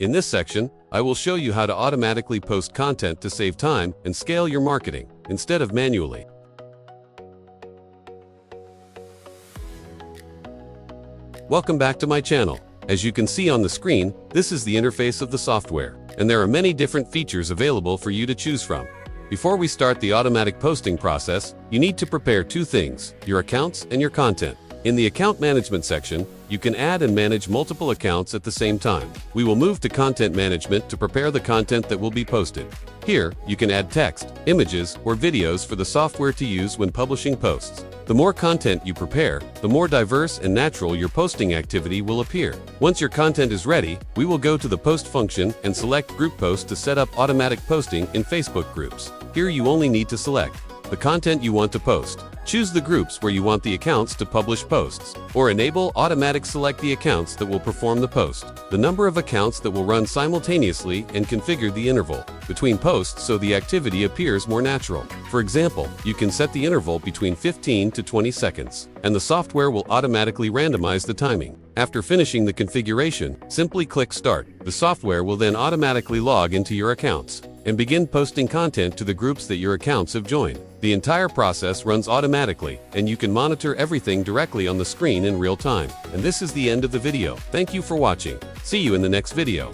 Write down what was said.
In this section, I will show you how to automatically post content to save time and scale your marketing, instead of manually. Welcome back to my channel. As you can see on the screen, this is the interface of the software, and there are many different features available for you to choose from. Before we start the automatic posting process, you need to prepare two things: your accounts and your content. In the account management section, you can add and manage multiple accounts at the same time. We will move to content management to prepare the content that will be posted. Here, you can add text, images, or videos for the software to use when publishing posts. The more content you prepare, the more diverse and natural your posting activity will appear. Once your content is ready, we will go to the post function and select group post to set up automatic posting in Facebook groups. Here you only need to select the content you want to post. Choose the groups where you want the accounts to publish posts, or enable automatic select the accounts that will perform the post, the number of accounts that will run simultaneously, and configure the interval between posts so the activity appears more natural. For example, you can set the interval between 15 to 20 seconds, and the software will automatically randomize the timing. After finishing the configuration, simply click Start. The software will then automatically log into your accounts and begin posting content to the groups that your accounts have joined. The entire process runs automatically, and you can monitor everything directly on the screen in real time. And this is the end of the video. Thank you for watching. See you in the next video.